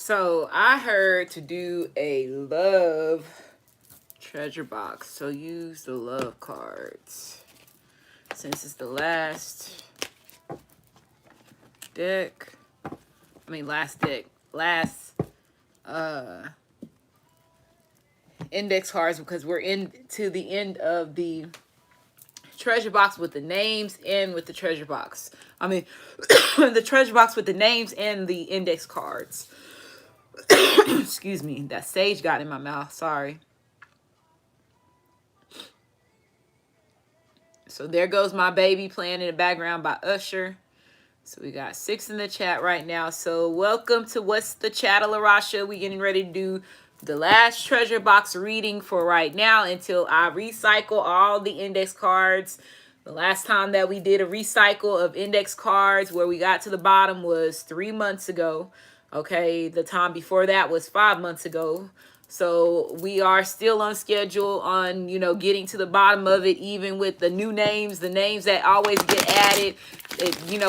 So I heard to do a love treasure box. So use the love cards. Since it's the last deck. Last deck. Last index cards, because we're into the end of the treasure box with the names and with the treasure box. The treasure box with the names and the index cards. Excuse me, that sage got in my mouth. Sorry. So there goes my baby playing in the background by Usher. So we got 6 in the chat right now. So welcome to What's the Chat, Rasha. We getting ready to do the last treasure box reading for right now until I recycle all the index cards. The last time that we did a recycle of index cards where we got to the bottom was 3 months ago. Okay, the time before that was 5 months ago. So we are still on schedule on, getting to the bottom of it, even with the new names, the names that always get added.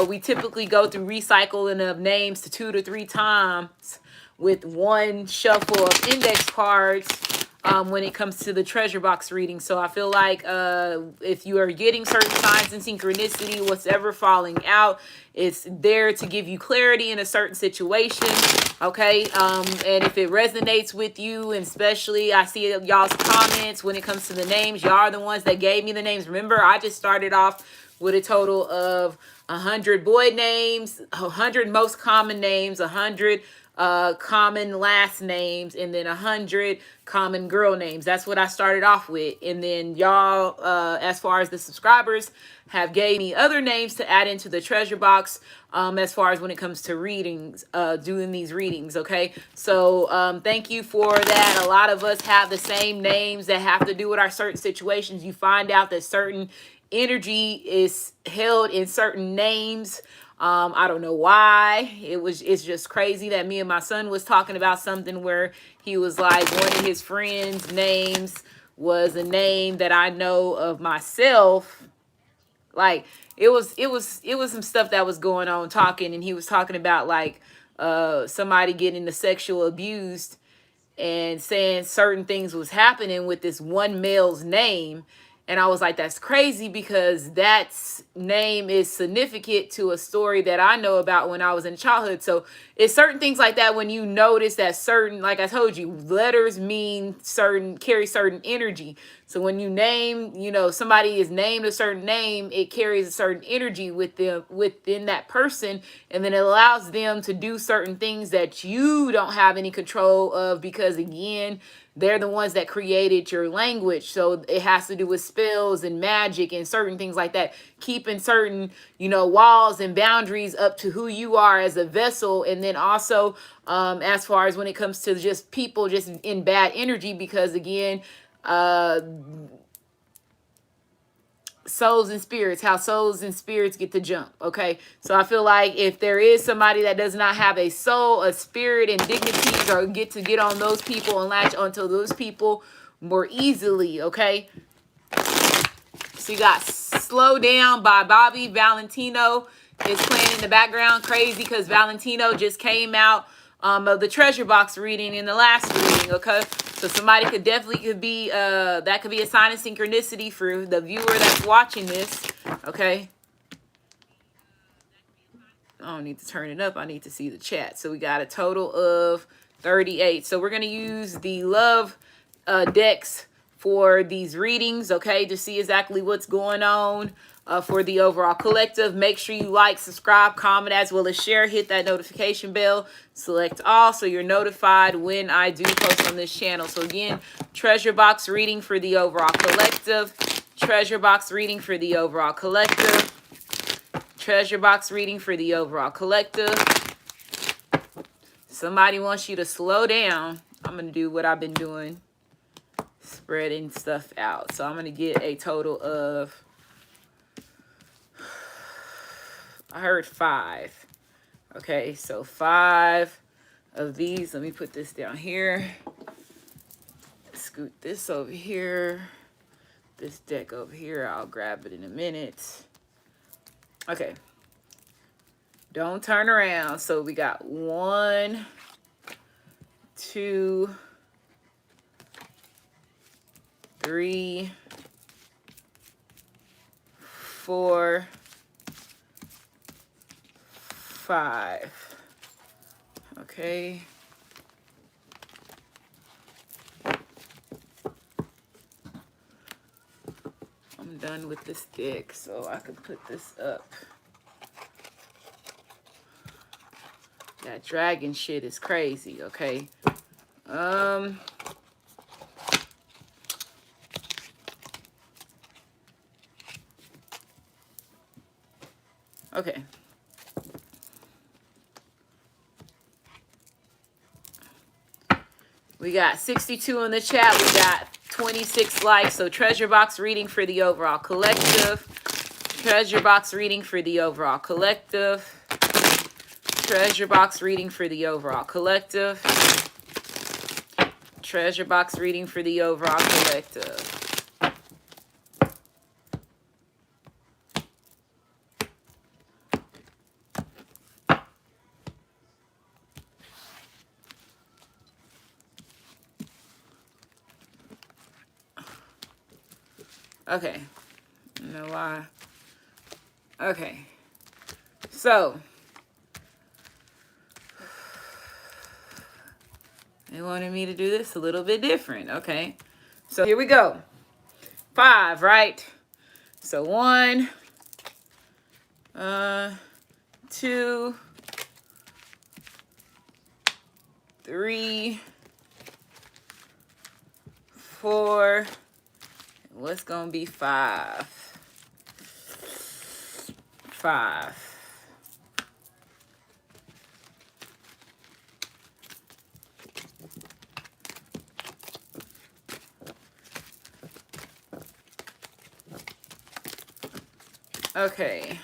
We typically go through recycling of names to 2 to 3 times with one shuffle of index cards when it comes to the treasure box reading. So I feel like if you are getting certain signs and synchronicity, what's ever falling out, it's there to give you clarity in a certain situation. Okay. And if it resonates with you, and especially I see y'all's comments when it comes to the names, y'all are the ones that gave me the names. Remember, I just started off with a total of 100 boy names, 100 most common names, 100 common last names, and then 100 common girl names. That's what I started off with. And then y'all, as far as the subscribers, have gave me other names to add into the treasure box, as far as when it comes to readings, doing these readings. Okay, so thank you for that. A lot of us have the same names that have to do with our certain situations. You find out that certain energy is held in certain names. I don't know why. It's just crazy that me and my son was talking about something where he was like, one of his friends' names was a name that I know of myself. Like it was some stuff that was going on talking, and he was talking about like somebody getting the sexual abused and saying certain things was happening with this one male's name. And I was like, that's crazy, because that name is significant to a story that I know about when I was in childhood. So it's certain things like that when you notice that certain, like I told you, letters mean certain, carry certain energy. So when you name, somebody is named a certain name, it carries a certain energy with them, within that person. And then it allows them to do certain things that you don't have any control of, because again, they're the ones that created your language. So it has to do with spells and magic and certain things like that. Keeping certain, walls and boundaries up to who you are as a vessel. And then also, as far as when it comes to just people just in bad energy, because again, souls and spirits, how souls and spirits get to jump. Okay, so I feel like if there is somebody that does not have a soul, a spirit, and dignities, or get on those people and latch onto those people more easily. Okay, so you got Slow Down by Bobby Valentino is playing in the background. Crazy, because Valentino just came out of the treasure box reading in the last reading. Okay, so somebody could be that could be a sign of synchronicity for the viewer that's watching this. Okay, I don't need to turn it up, I need to see the chat. So we got a total of 38. So we're going to use the love decks for these readings, okay, to see exactly what's going on for the overall collective. Make sure you like, subscribe, comment, as well as share. Hit that notification bell, select all, so you're notified when I do post on this channel. So again, treasure box reading for the overall collective, treasure box reading for the overall collective, treasure box reading for the overall collective. Somebody wants you to slow down. I'm going to do what I've been doing, spreading stuff out. So I'm going to get a total of, I heard 5. Okay, so 5 of these. Let me put this down here. Scoot this over here. This deck over here. I'll grab it in a minute. Okay. Don't turn around. So we got 1, 2, 3, 4, 5. Okay. I'm done with this deck, so I can put this up. That dragon shit is crazy, okay? Okay. We got 62 in the chat. We got 26 likes. So treasure box reading for the overall collective. Treasure box reading for the overall collective. Treasure box reading for the overall collective. Treasure box reading for the overall collective. Okay. You know why? Okay. So they wanted me to do this a little bit different. Okay. So here we go. 5, right? So 1, 2, 3, 4. What's gonna be 5? 5. Okay.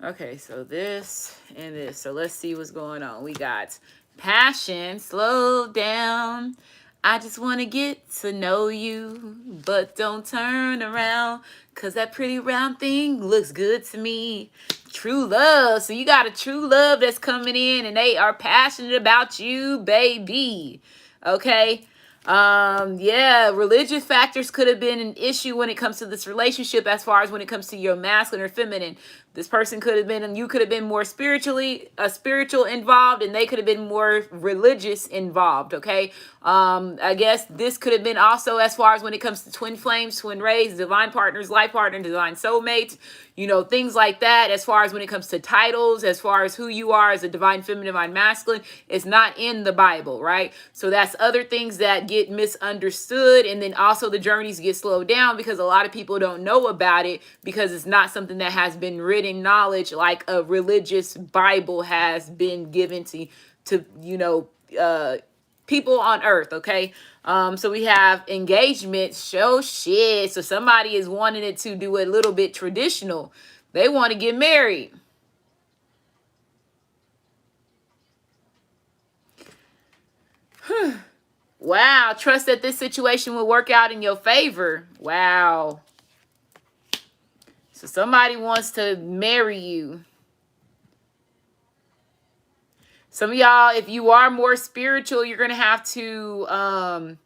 Okay, so this and this. So let's see what's going on. We got passion, slow down. I just want to get to know you, but don't turn around, because that pretty round thing looks good to me. True love. So you got a true love that's coming in, and they are passionate about you, baby. Okay. Yeah, religious factors could have been an issue when it comes to this relationship, as far as when it comes to your masculine or feminine. This person could have been, and you could have been more spiritual involved, and they could have been more religious involved. Okay. I guess this could have been also as far as when it comes to twin flames, twin rays, divine partners, life partner, divine soulmates, you know, things like that. As far as when it comes to titles, as far as who you are as a divine feminine, divine masculine, it's not in the Bible, right? So that's other things that get misunderstood. And then also the journeys get slowed down because a lot of people don't know about it, because it's not something that has been written knowledge like a religious Bible has been given to you know, people on earth. Okay. So we have engagement, show shit. So somebody is wanting it to do a little bit traditional. They want to get married. Wow. Trust that this situation will work out in your favor. Wow. So somebody wants to marry you. Some of y'all, if you are more spiritual, you're going to have to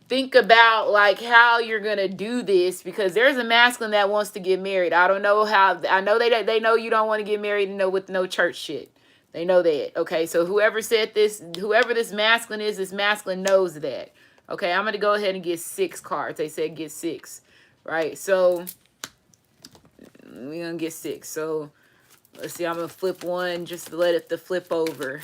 think about like how you're going to do this, because there's a masculine that wants to get married. I don't know how. I know they know you don't want to get married, with no church shit. They know that. Okay, so whoever said this, whoever this masculine is, this masculine knows that. Okay, I'm going to go ahead and get 6 cards. They said get 6, right? So we're going to get 6. So let's see, I'm going to flip one just to let it flip over.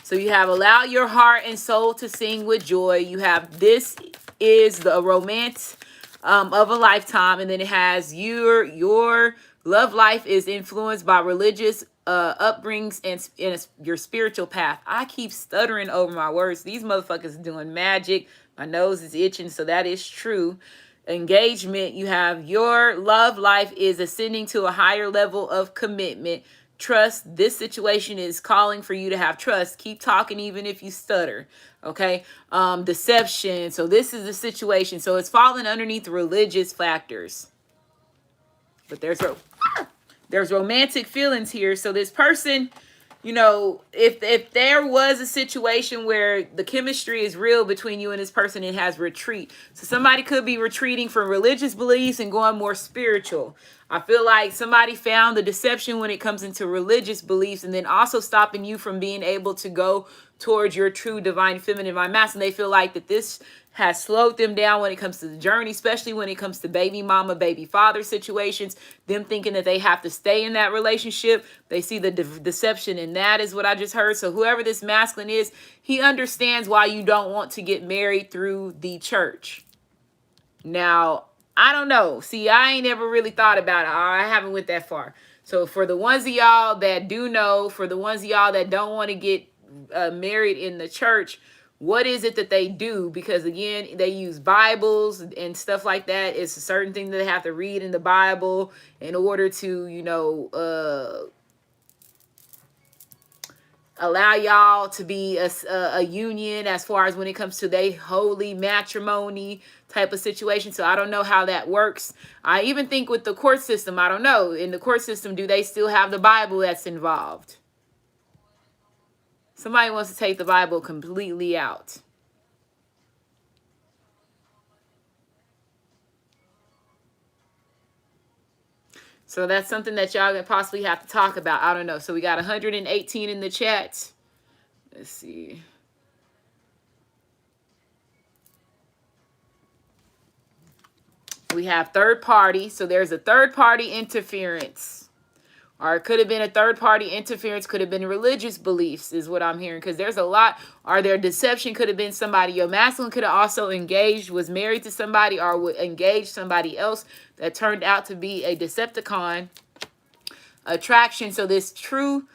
So you have allow your heart and soul to sing with joy. You have this is the romance of a lifetime. And then it has your love life is influenced by religious upbringings and your spiritual path. I keep stuttering over my words. These motherfuckers doing magic. My nose is itching, so that is true. Engagement, you have your love life is ascending to a higher level of commitment. trust. This situation is calling for you to have trust. Keep talking even if you stutter. Okay. Deception. So this is the situation. So it's falling underneath religious factors. But there's romantic feelings here. So this person, you know, if there was a situation where the chemistry is real between you and this person, it has retreat. So somebody could be retreating from religious beliefs and going more spiritual. I feel like somebody found the deception when it comes into religious beliefs, and then also stopping you from being able to go towards your true divine feminine, divine masculine. They feel like that this has slowed them down when it comes to the journey, especially when it comes to baby mama, baby father situations, them thinking that they have to stay in that relationship. They see the deception in that, is what I just heard. So whoever this masculine is, he understands why you don't want to get married through the church. Now, I don't know. See, I ain't ever really thought about it. I haven't went that far. So for the ones of y'all that do know, for the ones of y'all that don't want to get married in the church, what is it that they do? Because again, they use Bibles and stuff like that. It's a certain thing that they have to read in the Bible in order to, you know, allow y'all to be a union as far as when it comes to they holy matrimony type of situation. So I don't know how that works. I even think with the court system, I don't know. In the court system, do they still have the Bible that's involved? Somebody wants to take the Bible completely out. So that's something that y'all could possibly have to talk about. I don't know. So we got 118 in the chat. Let's see. We have third party. So there's a third party interference. Or it could have been a third-party interference, could have been religious beliefs, is what I'm hearing. Because there's a lot. Or their deception could have been somebody. Your masculine could have also engaged, was married to somebody, or would engage somebody else that turned out to be a Decepticon. Attraction. So this true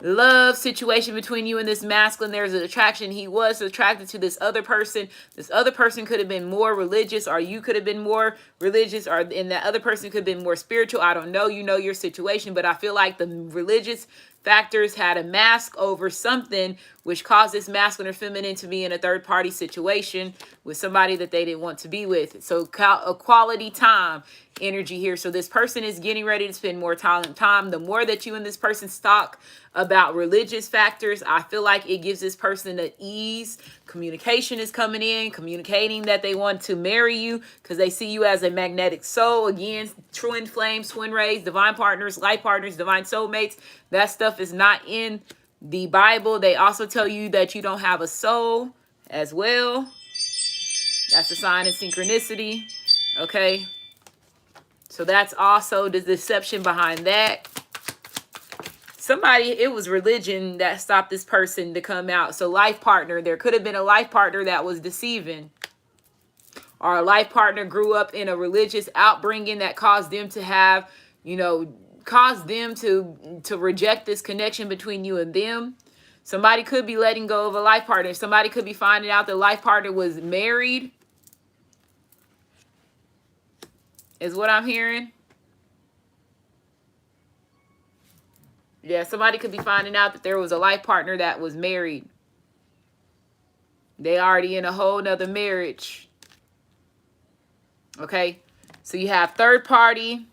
love situation between you and this masculine, there's an attraction. He was attracted to this other person. This other person could have been more religious, or you could have been more religious, or and that other person could have been more spiritual. I don't know. You know your situation, but I feel like the religious factors had a mask over something, which caused this masculine or feminine to be in a third party situation with somebody that they didn't want to be with. So a quality time energy here. So this person is getting ready to spend more time. The more that you and this person talk about religious factors, I feel like it gives this person an ease. Communication is coming in, communicating that they want to marry you because they see you as a magnetic soul. Again, twin flames, twin rays, divine partners, life partners, divine soulmates. That stuff is not in the Bible. They also tell you that you don't have a soul as well. That's a sign of synchronicity. Okay. So that's also the deception behind that. Somebody, it was religion that stopped this person to come out. So life partner, there could have been a life partner that was deceiving. Or a life partner grew up in a religious outbringing that caused them to have, you know, caused them to reject this connection between you and them. Somebody could be letting go of a life partner. Somebody could be finding out the life partner was married. Is what I'm hearing. Yeah, somebody could be finding out that there was a life partner that was married. They already in a whole nother marriage. Okay. So you have third party.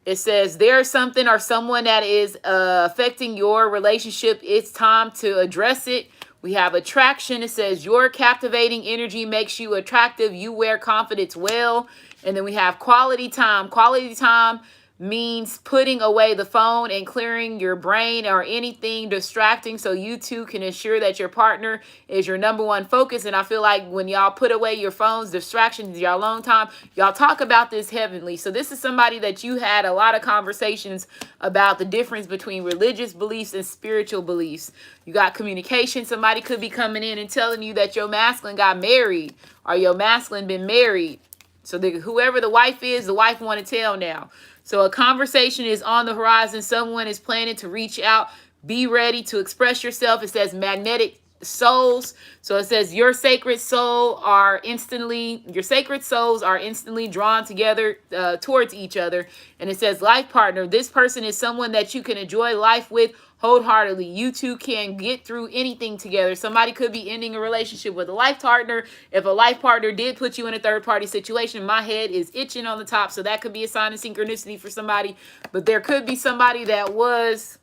It says there's something or someone that is affecting your relationship. It's time to address it. We have attraction. It says your captivating energy makes you attractive. You wear confidence well. And then we have quality time. Quality time means putting away the phone and clearing your brain or anything distracting so you two can ensure that your partner is your number one focus. And I feel like when y'all put away your phones, distractions, your alone time, y'all talk about this heavenly. So this is somebody that you had a lot of conversations about the difference between religious beliefs and spiritual beliefs. You got communication. Somebody could be coming in and telling you that your masculine got married or your masculine been married. So whoever the wife is, the wife want to tell now. So a conversation is on the horizon. Someone is planning to reach out. Be ready to express yourself. It says magnetic souls. So it says your sacred souls are instantly drawn together towards each other. And it says life partner, this person is someone that you can enjoy life with wholeheartedly. You two can get through anything together. Somebody could be ending a relationship with a life partner. If a life partner did put you in a third party situation, my head is itching on the top, so that could be a sign of synchronicity for somebody. But there could be somebody that was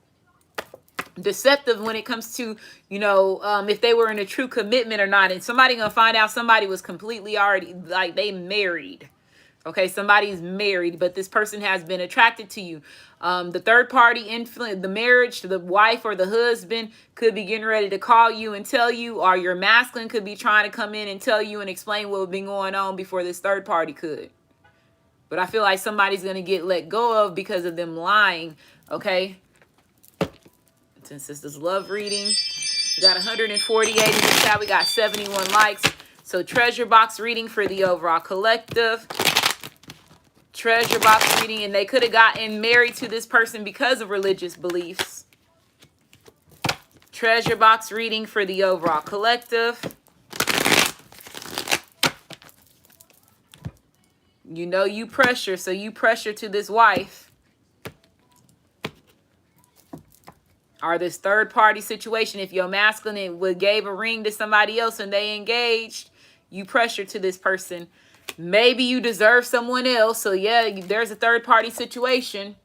deceptive when it comes to, if they were in a true commitment or not. And somebody gonna find out somebody was completely already, like, they married. Okay, somebody's married, but this person has been attracted to you. The third party influence, the marriage, the wife or the husband could be getting ready to call you and tell you, or your masculine could be trying to come in and tell you and explain what was been going on before this third party could. But I feel like somebody's gonna get let go of because of them lying. Okay. Since this is love reading, we got 148 in the chat. We got 71 likes. So treasure box reading for the overall collective. Treasure box reading, and they could have gotten married to this person because of religious beliefs. Treasure box reading for the overall collective. You pressure, so you pressure to this wife. Or this third party situation. If your masculine gave a ring to somebody else and they engaged, you pressure to this person. Maybe you deserve someone else. So yeah, there's a third party situation.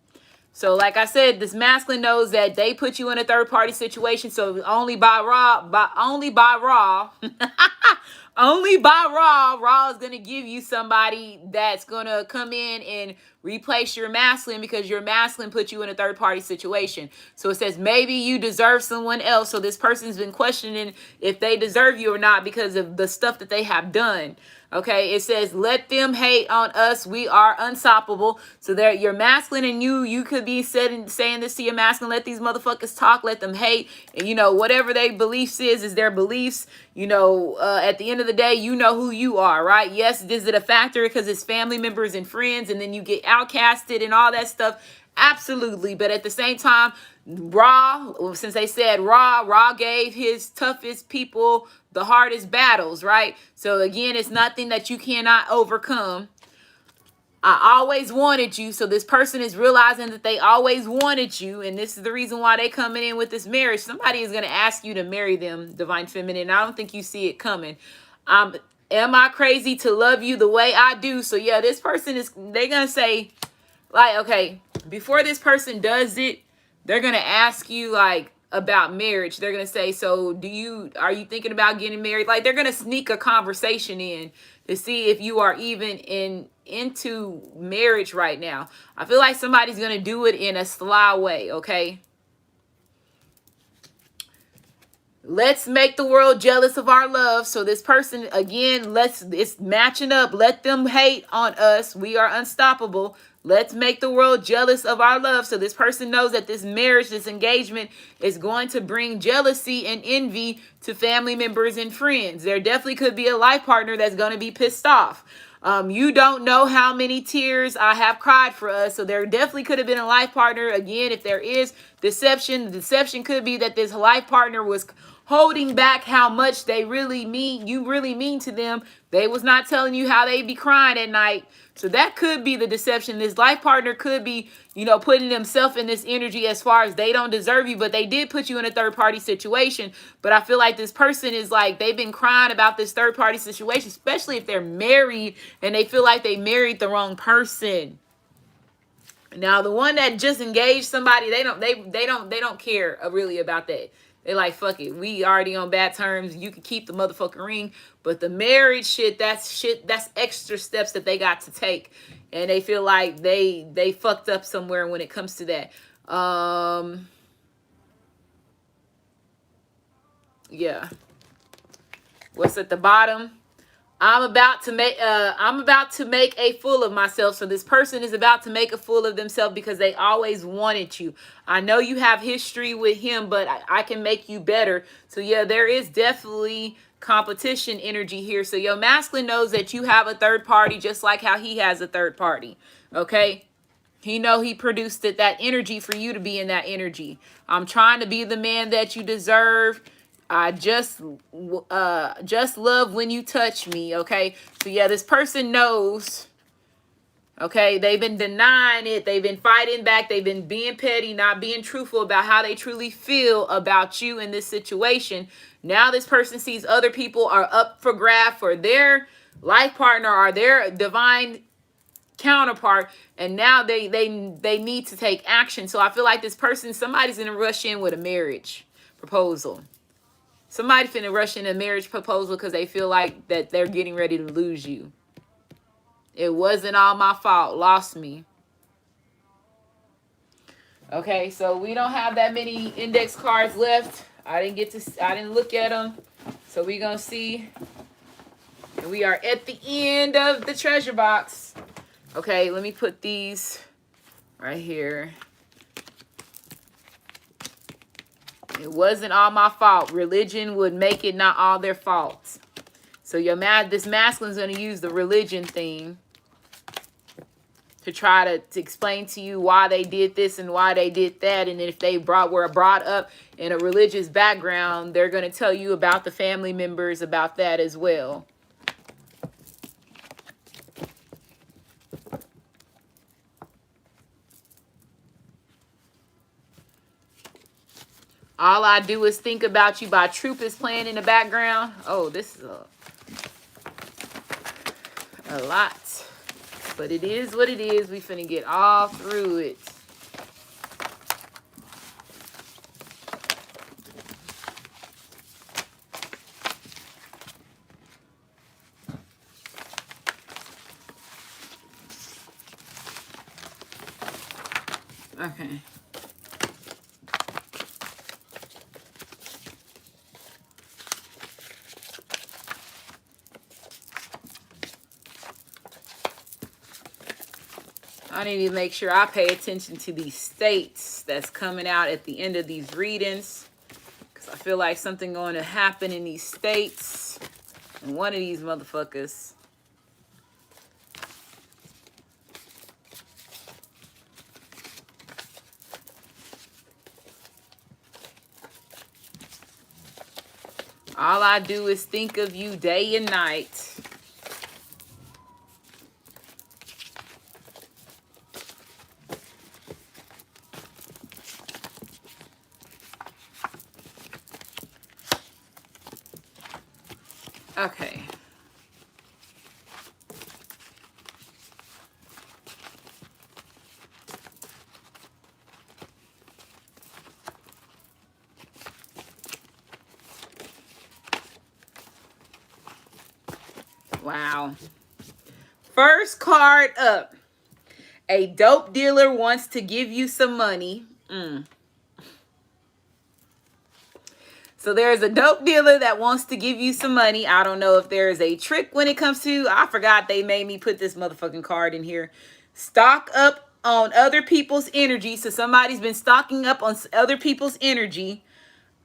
So like I said, this masculine knows that they put you in a third party situation. So only by Raw, Raw is going to give you somebody that's going to come in and replace your masculine, because your masculine put you in a third party situation. So it says maybe you deserve someone else. So this person's been questioning if they deserve you or not because of the stuff that they have done. Okay, it says, let them hate on us. We are unstoppable. So there, your masculine and you could be saying this to your masculine. Let these motherfuckers talk. Let them hate. And, whatever their beliefs is their beliefs. At the end of the day, you know who you are, right? Yes, is it a factor because it's family members and friends and then you get outcasted and all that stuff? Absolutely. But at the same time, since they said Raw gave his toughest people the hardest battles, right? So again, it's nothing that you cannot overcome. I always wanted you. So this person is realizing that they always wanted you. And this is the reason why they coming in with this marriage. Somebody is going to ask you to marry them, Divine Feminine. I don't think you see it coming. Am I crazy to love you the way I do? So yeah, this person they're going to say, like, okay, before this person does it, they're going to ask you, like, about marriage. They're going to say, so are you thinking about getting married? Like, they're going to sneak a conversation in to see if you are even into marriage right now. I feel like somebody's going to do it in a sly way, okay? Let's make the world jealous of our love. So this person, again, it's matching up. Let them hate on us. We are unstoppable. Let's make the world jealous of our love. So this person knows that this marriage, this engagement is going to bring jealousy and envy to family members and friends. There definitely could be a life partner that's going to be pissed off. You don't know how many tears I have cried for us. So there definitely could have been a life partner. Again, if there is deception, the deception could be that this life partner was holding back how much you really mean to them. They was not telling you how they be crying at night. So that could be the deception. This life partner could be, putting themselves in this energy as far as they don't deserve you, but they did put you in a third party situation. But I feel like this person is like, they've been crying about this third party situation, especially if they're married and they feel like they married the wrong person. Now, the one that just engaged somebody, they don't care really about that. They like, fuck it. We already on bad terms. You can keep the motherfucking ring. But the marriage that's extra steps that they got to take. And they feel like they fucked up somewhere when it comes to that. Yeah. What's at the bottom? I'm about to make a fool of myself. So this person is about to make a fool of themselves because they always wanted you. I know you have history with him, but I can make you better. So yeah, there is definitely competition energy here. So your masculine knows that you have a third party just like how he has a third party. Okay? He produced that energy for you to be in that energy. I'm trying to be the man that you deserve. I just love when you touch me. Okay. So yeah, this person knows. Okay, they've been denying it. They've been fighting back. They've been being petty, not being truthful about how they truly feel about you in this situation. Now this person sees other people are up for grab for their life partner or their divine counterpart, and now they need to take action. So I feel like this person, somebody's gonna rush in with a marriage proposal. Somebody's finna rush in a marriage proposal because they feel like that they're getting ready to lose you. It wasn't all my fault. Lost me. Okay, so we don't have that many index cards left. I didn't look at them. So we're going to see. And we are at the end of the treasure box. Okay, let me put these right here. It wasn't all my fault. Religion would make it not all their fault. So this masculine's going to use the religion thing to try to explain to you why they did this and why they did that. And if they were brought up in a religious background, they're going to tell you about the family members about that as well. All I do is think about you by Troop is playing in the background. Oh, this is a lot. But it is what it is. We finna get all through it. Okay. I need to make sure I pay attention to these states that's coming out at the end of these readings, because I feel like something going to happen in these states. And one of these motherfuckers. All I do is think of you day and night. Okay. Wow. First card up. A dope dealer wants to give you some money. So there's a dope dealer that wants to give you some money. I don't know if there is a trick when it comes to, I forgot they made me put this motherfucking card in here. Stock up on other people's energy. So somebody's been stocking up on other people's energy.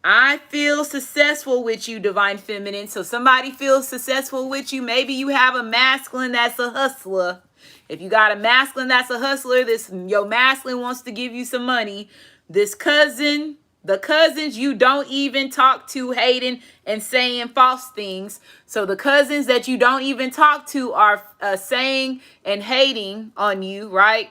I feel successful with you, Divine Feminine. So somebody feels successful with you. Maybe you have a masculine that's a hustler. If you got a masculine that's a hustler, your masculine wants to give you some money. This cousin, the cousins you don't even talk to, hating and saying false things. So the cousins that you don't even talk to are saying and hating on you, right?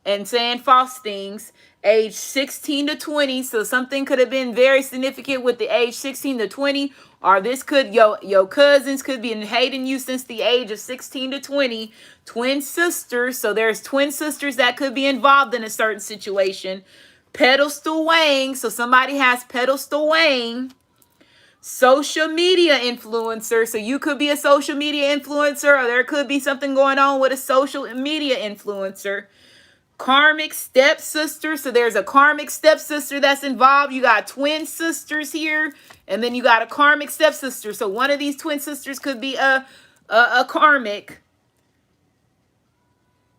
And saying false things. Age 16 to 20. So something could have been very significant with the age 16 to 20. Or this could, your cousins could be hating you since the age of 16 to 20. Twin sisters. So there's twin sisters that could be involved in a certain situation. Pedestal weighing. So somebody has pedestal weighing. Social media influencer. So you could be a social media influencer, or there could be something going on with a social media influencer. Karmic stepsister. So there's a karmic stepsister that's involved. You got twin sisters here, and then you got a karmic stepsister. So one of these twin sisters could be a karmic.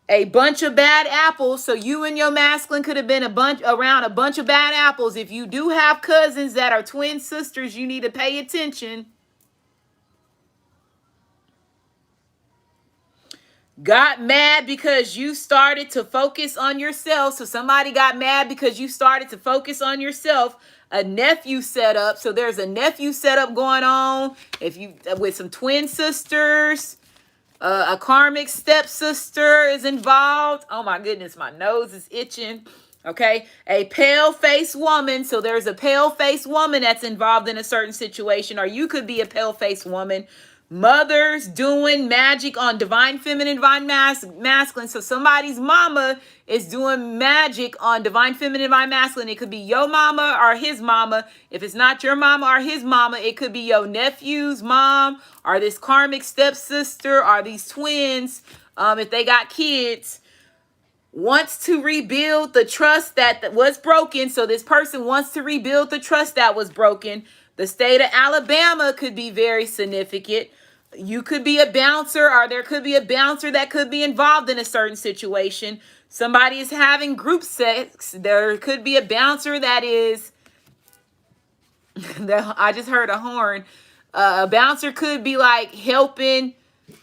A bunch of bad apples. So you and your masculine could have been around a bunch of bad apples. If you do have cousins that are twin sisters, you need to pay attention. got mad because you started to focus on yourself. So somebody got mad because you started to focus on yourself. A nephew setup. So there's a nephew setup going on. If you with some twin sisters, a karmic stepsister is involved. Oh my goodness, my nose is itching. Okay, a pale-faced woman. So there's a pale-faced woman that's involved in a certain situation, or you could be a pale-faced woman. Mothers doing magic on divine feminine, divine masculine. So somebody's mama is doing magic on divine feminine, divine masculine. It could be your mama or his mama. If it's not your mama or his mama, it could be your nephew's mom or this karmic stepsister or these twins. If they got kids, wants to rebuild the trust that was broken. So this person wants to rebuild the trust that was broken. The state of Alabama could be very significant. You could be a bouncer, or there could be a bouncer that could be involved in a certain situation. Somebody is having group sex. There could be a bouncer that is, I just heard a horn. A bouncer could be like helping,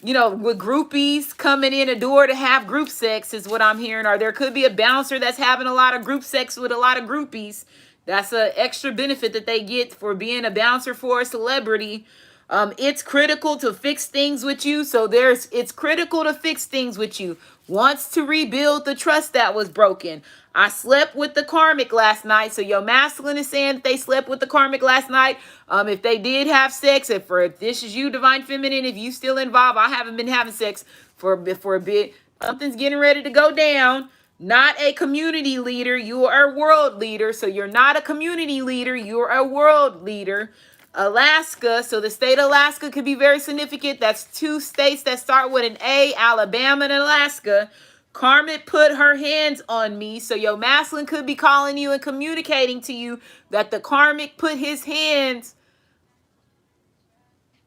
with groupies coming in a door to have group sex is what I'm hearing. Or there could be a bouncer that's having a lot of group sex with a lot of groupies. That's an extra benefit that they get for being a bouncer for a celebrity. It's critical to fix things with you. So it's critical to fix things with you. Wants to rebuild the trust that was broken. I slept with the karmic last night. So your masculine is saying that they slept with the karmic last night. If they did have sex, if this is you, divine feminine, if you still involved, I haven't been having sex for a bit. Something's getting ready to go down. Not a community leader. You are a world leader. So you're not a community leader. You're a world leader. Alaska. So the state of Alaska could be very significant. That's two states that start with an A, Alabama and Alaska. Karmic put her hands on me. So your masculine could be calling you and communicating to you that the karmic put his hands.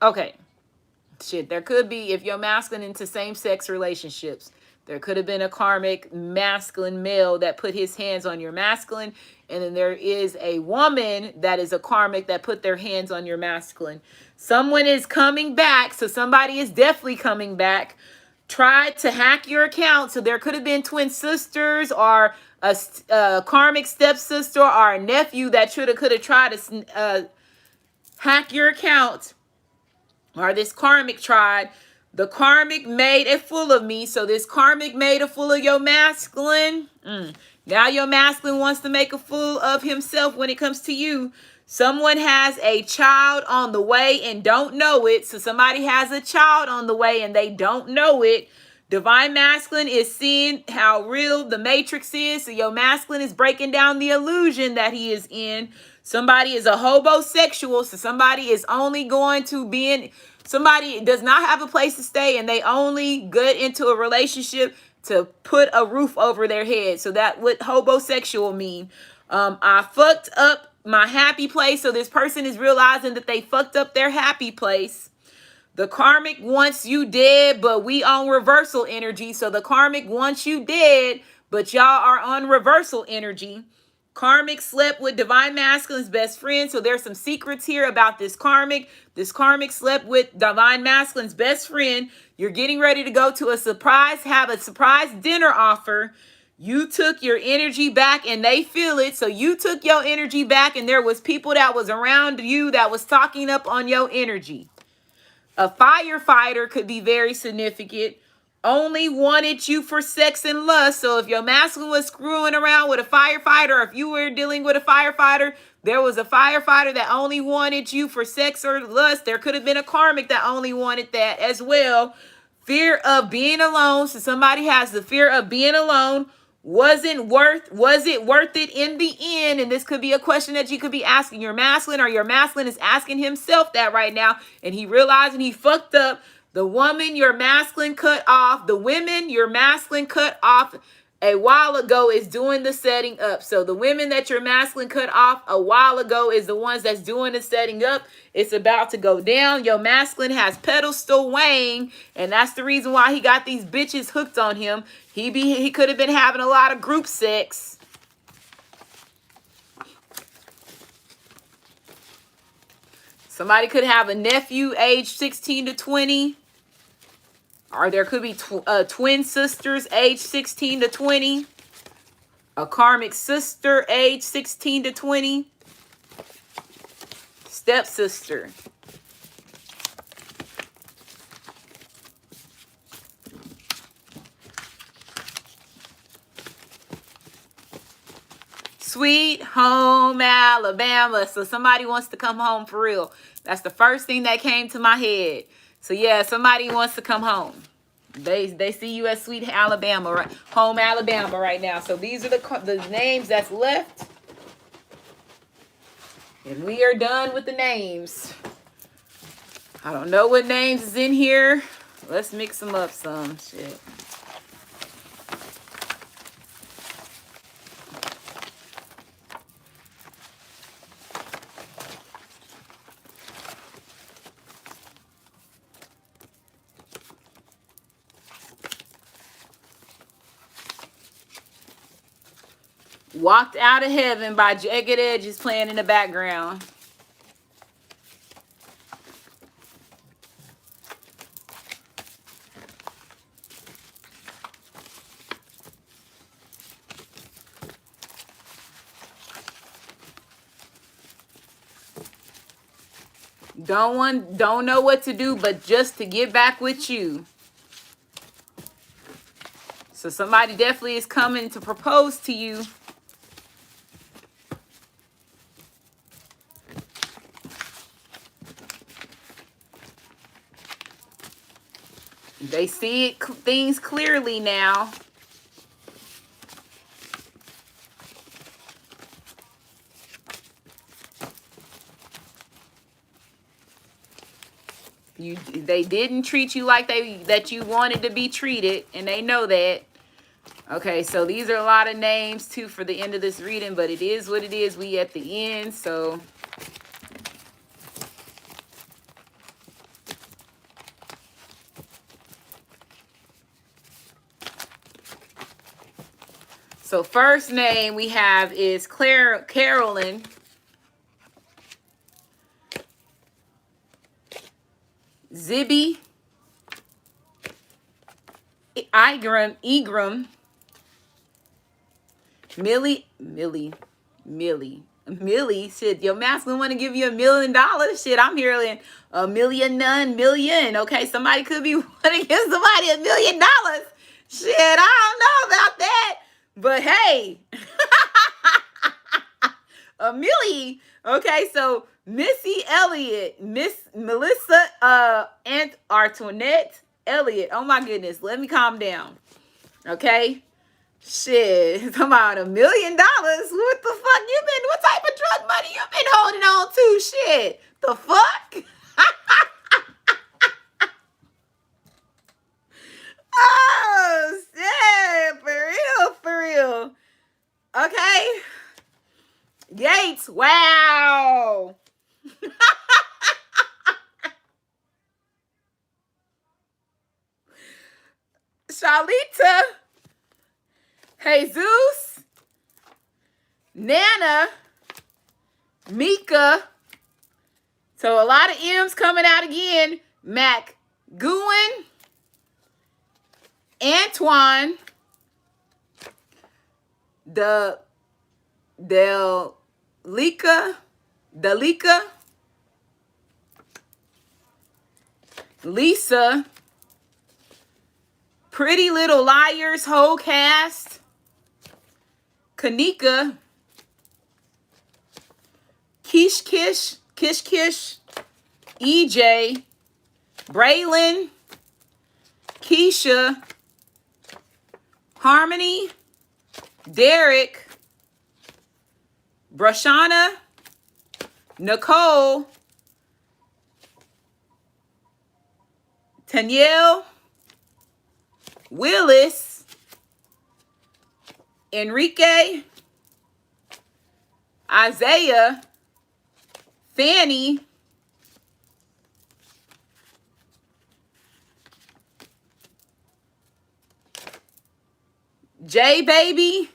Okay. Shit, there could be, if you're masculine into same-sex relationships, there could have been a karmic masculine male that put his hands on your masculine. And then there is a woman that is a karmic that put their hands on your masculine. Someone is coming back. So somebody is definitely coming back. Tried to hack your account. So there could have been twin sisters or a karmic stepsister or a nephew that could have tried to hack your account. Or this karmic tried. The karmic made a fool of me. So this karmic made a fool of your masculine. Now your masculine wants to make a fool of himself when it comes to you. Someone has a child on the way and don't know it. So somebody has a child on the way and they don't know it. Divine masculine is seeing how real the matrix is. So your masculine is breaking down the illusion that he is in. Somebody is a hobosexual. So somebody is only going to be in... Somebody does not have a place to stay and they only get into a relationship to put a roof over their head. So that what hobosexual mean. I fucked up my happy place. So this person is realizing that they fucked up their happy place. The karmic wants you dead, but we on reversal energy. So the karmic wants you dead, but y'all are on reversal energy. Karmic slept with divine masculine's best friend. So there's some secrets here about this karmic. This karmic slept with divine masculine's best friend. You're getting ready to go to a surprise, have a surprise dinner offer. You took your energy back and they feel it. So you took your energy back and there was people that was around you that was talking up on your energy. A firefighter could be very significant. Only wanted you for sex and lust. So if your masculine was screwing around with a firefighter, or if you were dealing with a firefighter, there was a firefighter that only wanted you for sex or lust. There could have been a karmic that only wanted that as well. Fear of being alone. So somebody has the fear of being alone. Was it worth it in the end? And this could be a question that you could be asking your masculine, or your masculine is asking himself that right now. And he realizing he fucked up. The woman your masculine cut off, the women your masculine cut off a while ago is doing the setting up. So the women that your masculine cut off a while ago is the ones that's doing the setting up. It's about to go down. Your masculine has pedestal weighing, and that's the reason why he got these bitches hooked on him. He could have been having a lot of group sex. Somebody could have a nephew age 16 to 20. Or there could be twin sisters age 16 to 20. A karmic sister age 16 to 20. Stepsister. Sweet home Alabama. So somebody wants to come home for real. That's the first thing that came to my head. So yeah, somebody wants to come home. They see you as Sweet Alabama, right? Home Alabama right now. So these are the names that's left. And we are done with the names. I don't know what names is in here. Let's mix them up some. Shit. Walked Out of Heaven by Jagged Edge is playing in the background. Don't know what to do but just to get back with you. So somebody definitely is coming to propose to you. They see things clearly now. They didn't treat you like that you wanted to be treated, and they know that. Okay, so these are a lot of names too for the end of this reading, but it is what it is. We at the end, so first name we have is Carolyn. Zibby. Egram. Millie. Shit, your masculine want to give you $1 million. Shit, I'm hearing $1 million. Okay, somebody could be wanting to give somebody $1 million. Shit, I don't know about that. But hey, a Millie. Okay, so Missy Elliott, Miss Melissa Antoinette Elliott. Oh my goodness, let me calm down. Okay, shit, talking about $1 million. What the fuck what type of drug money you been holding on to? Shit, the fuck? Oh shit, for real. Okay. Yates, wow. Charlita, Jesus, Nana, Mika. So a lot of M's coming out again. Mac Gouen, Antoine, Dalika, Lisa, Pretty Little Liars, whole cast, Kanika, Kish, EJ, Braylon, Keisha, Harmony, Derek, Brashana, Nicole, Tanielle, Willis, Enrique, Isaiah, Fanny, J Baby,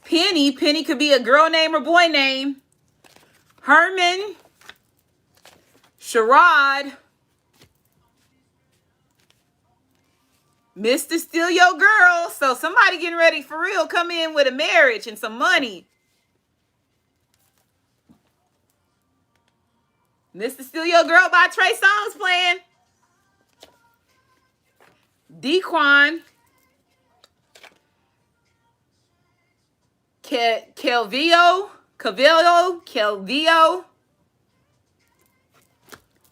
Penny. Penny could be a girl name or boy name. Herman, Sherrod. Mr. Steal Your Girl. So somebody getting ready for real. Come in with a marriage and some money. Mr. Steal Your Girl by Trey Songz playing. Dequan. Kelvio.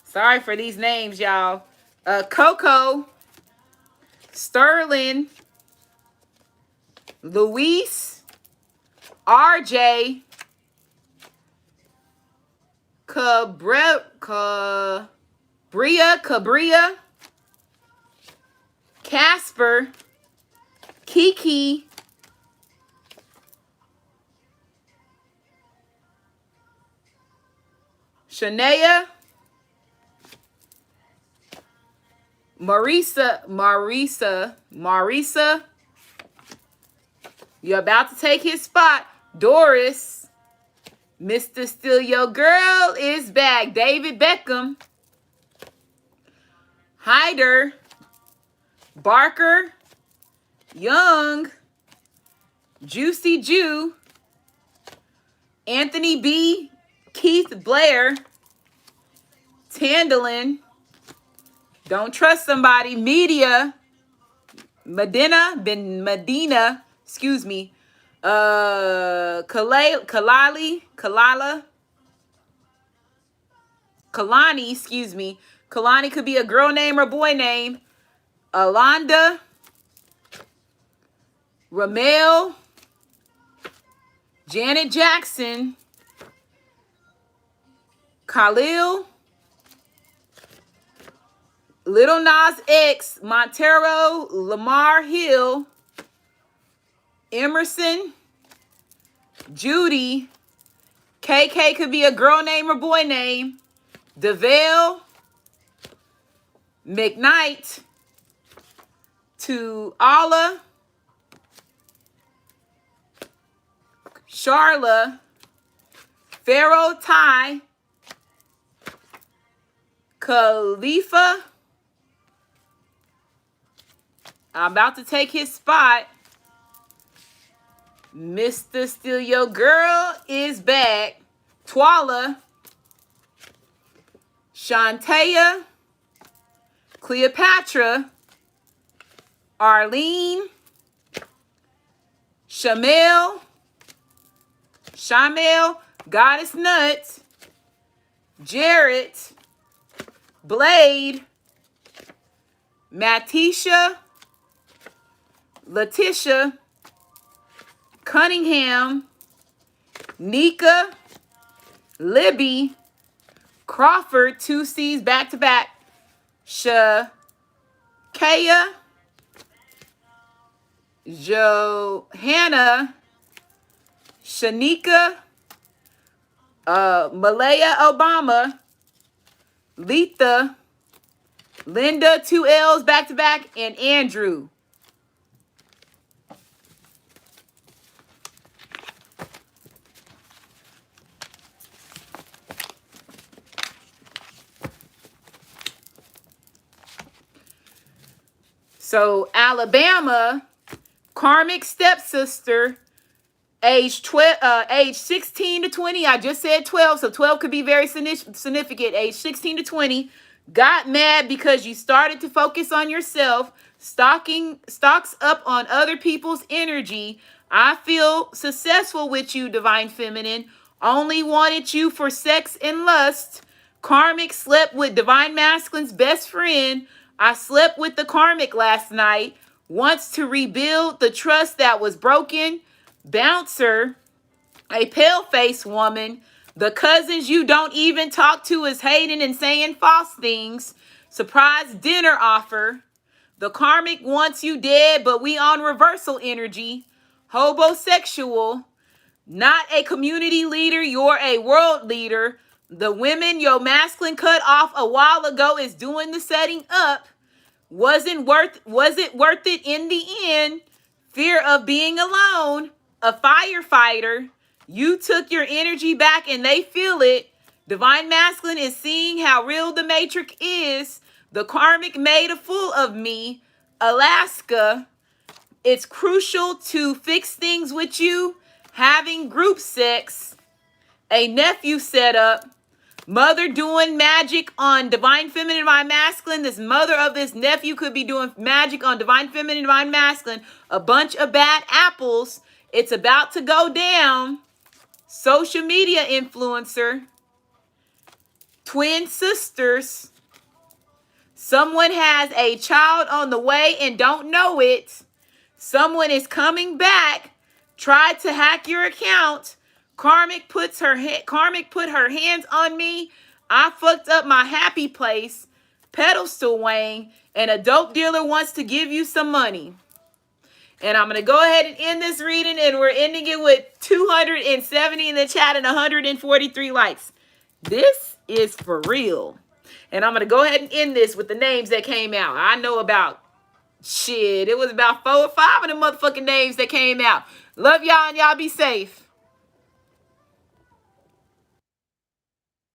Sorry for these names, y'all. Coco. Sterling. Luis. RJ. Cabria. Casper. Kiki. Shania. Marisa. You're about to take his spot. Doris. Mr. Steal Your Girl is back. David Beckham. Hyder. Barker. Young. Juicy Jew. Anthony B. Keith Blair. Tandalin. Don't Trust Somebody. Media. Medina. Excuse me. Kalani, excuse me. Kalani could be a girl name or boy name. Alonda. Ramel. Janet Jackson. Khalil. Little Nas X. Montero. Lamar Hill. Emerson. Judy. KK could be a girl name or boy name. DeVale. McKnight. To Allah. Charla. Pharaoh Ty. Khalifa. I'm about to take his spot. Mr. Steal Your Girl is back. Twala. Shantea. Cleopatra. Arlene. Shamel. Goddess Nuts. Jarrett. Blade. Matisha. Letitia. Cunningham. Nika. Libby. Crawford, 2 C's back to back. Shakaya. Johanna. Shanika. Malaya Obama. Letha. Linda, 2 L's back to back. And Andrew. So, Alabama, Karmic stepsister, age 16 to 20. I just said 12, so 12 could be very significant. Age 16 to 20, got mad because you started to focus on yourself, stocks up on other people's energy. I feel successful with you, Divine Feminine. Only wanted you for sex and lust. Karmic slept with Divine Masculine's best friend. I slept with the Karmic last night. Wants to rebuild the trust that was broken. Bouncer. A pale-faced woman. The cousins you don't even talk to is hating and saying false things. Surprise dinner offer. The Karmic wants you dead, but we on reversal energy. Hobosexual. Not a community leader, you're a world leader. The women your masculine cut off a while ago is doing the setting up. Was it worth it in the end? Fear of being alone. A firefighter. You took your energy back and they feel it. Divine Masculine is seeing how real the matrix is. The karmic made a fool of me. Alaska. It's crucial to fix things with you. Having group sex. A nephew set up. Mother doing magic on Divine Feminine, Divine Masculine. This mother of this nephew could be doing magic on Divine Feminine, Divine Masculine. A bunch of bad apples. It's about to go down. Social media influencer. Twin sisters. Someone has a child on the way and don't know it. Someone is coming back. Tried to hack your account. Karmic put her hands on me. I fucked up my happy place. Pedestal weighing. And a dope dealer wants to give you some money. And I'm going to go ahead and end this reading. And we're ending it with 270 in the chat and 143 likes. This is for real. And I'm going to go ahead and end this with the names that came out. I know about shit. It was about 4 or 5 of the motherfucking names that came out. Love y'all and y'all be safe.